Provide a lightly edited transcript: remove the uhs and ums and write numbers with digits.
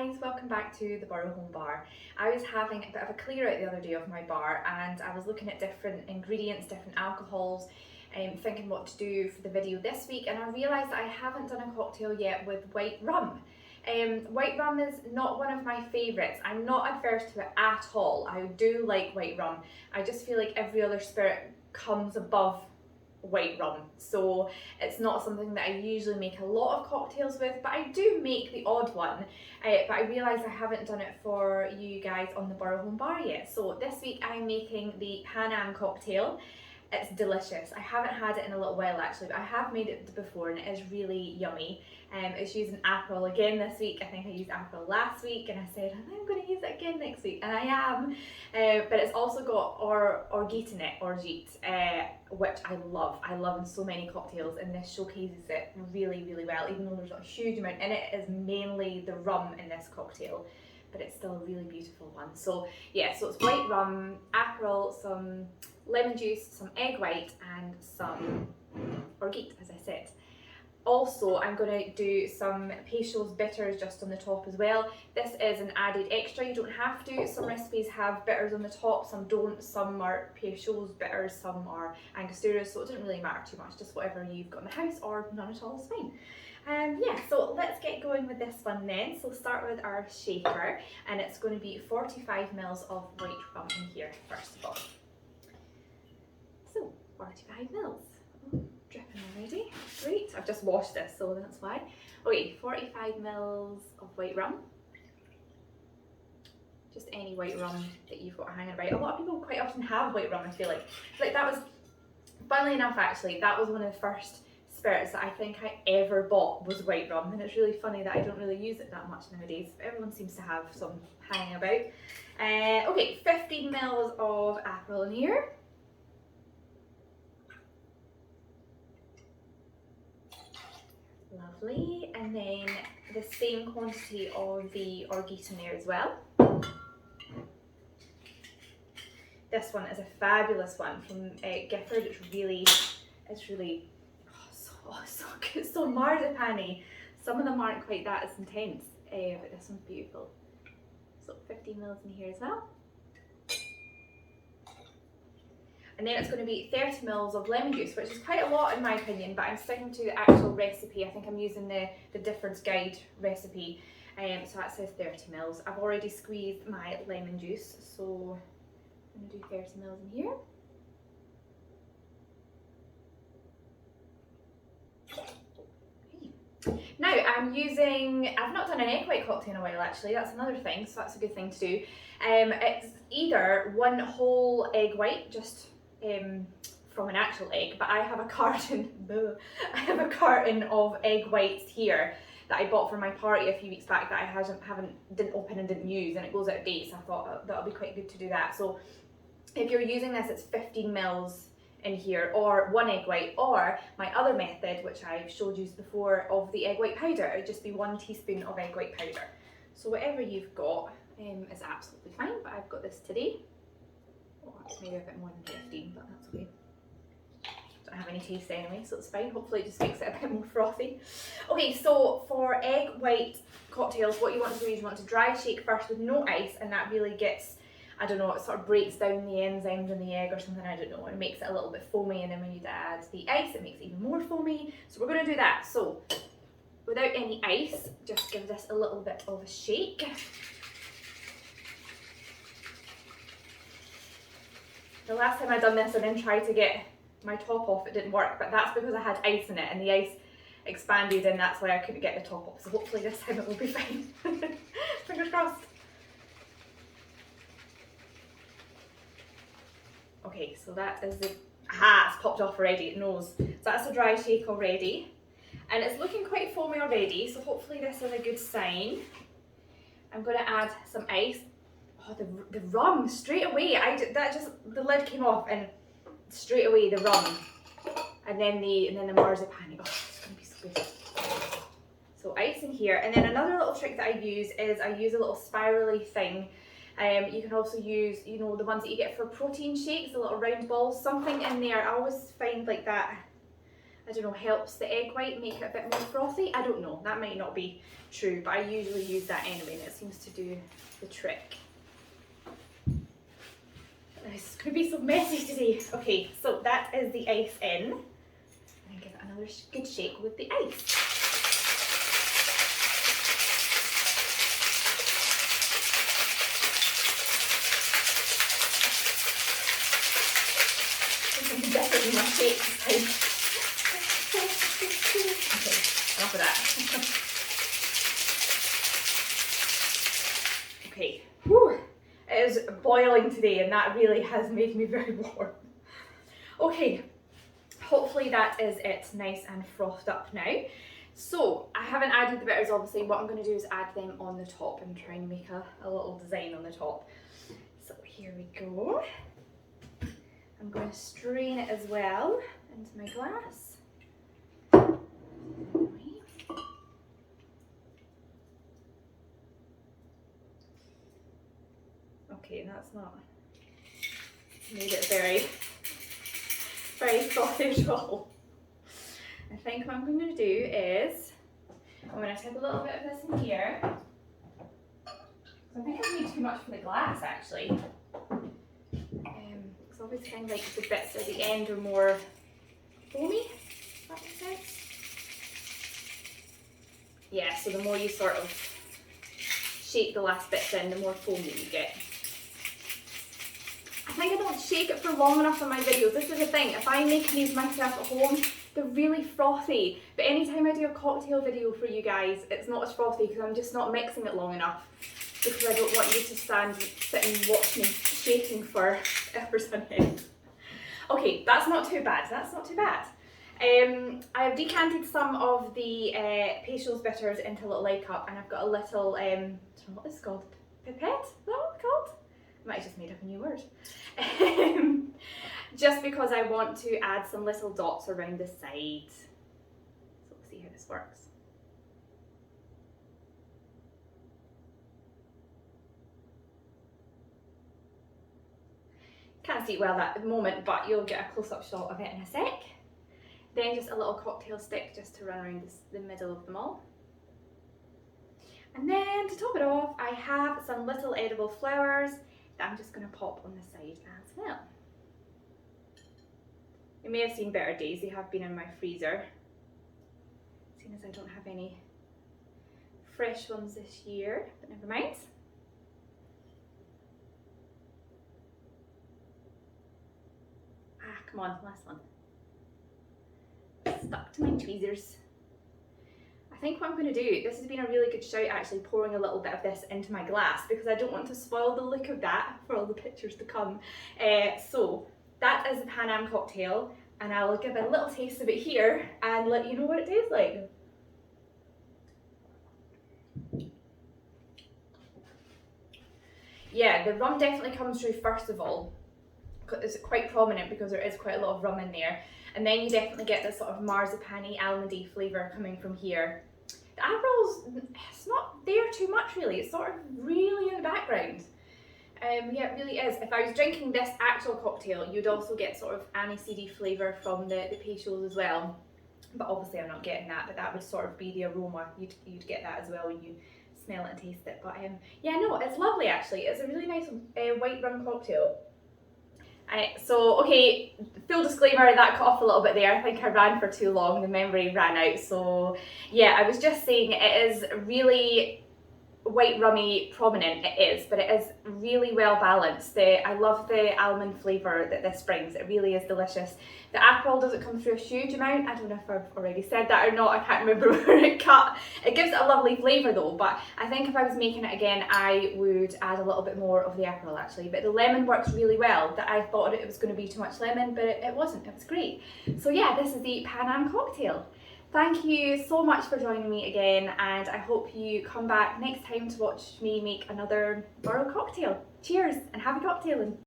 guys, welcome back to the Burrow home bar. I was having a bit of a clear out the other day of my bar and I was looking at different ingredients, different alcohols, thinking what to do for the video this week, and I realised that I haven't done a cocktail yet with white rum. White rum is not one of my favourites. I'm not adverse to it at all. I do like white rum. I just feel like every other spirit comes above white rum, so it's not something that I usually make a lot of cocktails with, but I do make the odd one. But I realise I haven't done it for you guys on the Burrow home bar yet. So this week I'm making the Pan Am cocktail. It's delicious. I haven't had it in a little while actually, but I have made it before and it is really yummy. It's using Aperol again this week. I think I used Aperol last week and I said I'm going to use it again next week, and I am. But it's also got Orgeat in it, Orgeat, which I love. I love in so many cocktails, and this showcases it really, really well. Even though there's not a huge amount in it, is mainly the rum in this cocktail, but it's still a really beautiful one. So yeah, so it's white rum, Aperol, some lemon juice, some egg white, and some Orgeat, as I said. Also, I'm going to do some Peychaud bitters just on the top as well. This is an added extra, you don't have to. Some recipes have bitters on the top, some don't. Some are Peychaud bitters, some are Angostura, so it doesn't really matter too much. Just whatever you've got in the house, or none at all is fine. Yeah, so let's get going with this one then. So we'll start with our shaker, and it's going to be 45 mils of white rum in here first of all. So 45 mils. Dripping already. Great. I've just washed this, so that's why. Okay, 45 mils of white rum. Just any white rum that you've got hanging about. A lot of people quite often have white rum, I feel like. Like that was, funnily enough actually, that was one of the first spirits that I think I ever bought was white rum, and it's really funny that I don't really use it that much nowadays. Everyone seems to have some hanging about. Okay, 15 mils of Aperol in here. Lovely, and then the same quantity of the Orgeat in there as well. This one is a fabulous one from Gifford. It's really so good, so marzipan-y. Some of them aren't quite that as intense, but this one's beautiful. So 15 mils in here as well. And then it's going to be 30 mils of lemon juice, which is quite a lot in my opinion, but I'm sticking to the actual recipe. I think I'm using the difference guide recipe, so that says 30 mils. I've already squeezed my lemon juice, so I'm going to do 30 mils in here. Now I've not done an egg white cocktail in a while actually, that's another thing, so that's a good thing to do. It's either one whole egg white, just from an actual egg, but I have a carton of egg whites here that I bought for my party a few weeks back that I didn't open and didn't use, and it goes out of date, so I thought that'll be quite good to do that. So if you're using this, it's 15 mils in here, or one egg white, or my other method, which I've showed you before, of the egg white powder. It would just be 1 teaspoon of egg white powder. So whatever you've got is absolutely fine, but I've got this today. Oh, that's maybe a bit more than 15, but that's okay. Don't have any taste anyway, so it's fine. Hopefully it just makes it a bit more frothy. Okay, so for egg white cocktails, what you want to do is you want to dry shake first with no ice, and that really gets, I don't know, it sort of breaks down the enzymes in the egg or something, I don't know, and makes it a little bit foamy, and then when you add the ice, it makes it even more foamy. So we're going to do that. So without any ice, just give this a little bit of a shake. The last time I done this, I then tried to get my top off, it didn't work, but that's because I had ice in it and the ice expanded, and that's why I couldn't get the top off. So hopefully this time it will be fine. Fingers crossed. Okay, so that is it's popped off already, it knows. So that's a dry shake already. And it's looking quite foamy already, so hopefully this is a good sign. I'm going to add some ice. Oh, the rum, straight away, the lid came off and straight away the rum. And then the marzipan. Oh, it's going to be so good. So ice in here. And then another little trick that I use is I use a little spirally thing. You can also use, you know, the ones that you get for protein shakes, the little round balls, something in there. I always find like that I don't know, helps the egg white make it a bit more frothy. I don't know, that might not be true, but I usually use that anyway and it seems to do the trick. This is going to be so messy today. Okay, so that is the ice in. And give it another good shake with the ice. Something different in my shake this time. Okay, enough of that. Okay, whew. It is boiling today and that really has made me very warm. Okay, hopefully that is it, nice and frothed up now. So I haven't added the bitters obviously. What I'm going to do is add them on the top and try and make a little design on the top. So here we go. I'm going to strain it as well into my glass. Okay, that's not made it very frothy at all. I think what I'm going to do is I'm going to take a little bit of this in here. I think I need too much for the glass actually. Because I always kind of like the bits at the end are more foamy, if that makes sense. Yeah, so the more you sort of shake the last bits in, the more foamy you get. I think I don't shake it for long enough in my videos. This is the thing, if I make these myself at home, they're really frothy. But anytime I do a cocktail video for you guys, it's not as frothy because I'm just not mixing it long enough. Because I don't want you to sit and watch me shaking for hours on end. Okay, that's not too bad, that's not too bad. I have decanted some of the Peychaud's bitters into a little egg cup and I've got a little, I don't know what this is called, pipette? Is that what it's called? I might have just made up a new word. Just because I want to add some little dots around the sides. So we'll see how this works. Can't see it well at the moment, but you'll get a close-up shot of it in a sec. Then just a little cocktail stick just to run around the middle of them all. And then to top it off, I have some little edible flowers that I'm just going to pop on the side as well. You may have seen better days, they have been in my freezer. Seeing as I don't have any fresh ones this year, but never mind. Ah, come on, last one. Stuck to my tweezers. I think what I'm going to do, this has been a really good shout actually, pouring a little bit of this into my glass because I don't want to spoil the look of that for all the pictures to come. So that is the Pan Am cocktail and I will give a little taste of it here and let you know what it tastes like. Yeah, the rum definitely comes through first of all. It's quite prominent because there is quite a lot of rum in there. And then you definitely get this sort of marzipan-y, almondy flavour coming from here. The Aperol's, it's not there too much really, it's sort of really in the background. Yeah, it really is. If I was drinking this actual cocktail, you'd also get sort of aniseedy flavour from the Peychaud as well. But obviously I'm not getting that, but that would sort of be the aroma. You'd get that as well when you smell it and taste it. But yeah, no, it's lovely actually. It's a really nice white rum cocktail. So, okay, full disclaimer, that cut off a little bit there. I think I ran for too long, the memory ran out. So, yeah, I was just saying it is really white rummy prominent, it is, but it is really well balanced. I love the almond flavour that this brings, it really is delicious. The Aperol doesn't come through a huge amount, I don't know if I've already said that or not, I can't remember where it cut. It gives it a lovely flavour though, but I think if I was making it again I would add a little bit more of the Aperol actually, but the lemon works really well. That I thought it was going to be too much lemon, but it wasn't, it was great. So yeah, this is the Pan Am cocktail. Thank you so much for joining me again and I hope you come back next time to watch me make another Burrow cocktail. Cheers and happy cocktailing!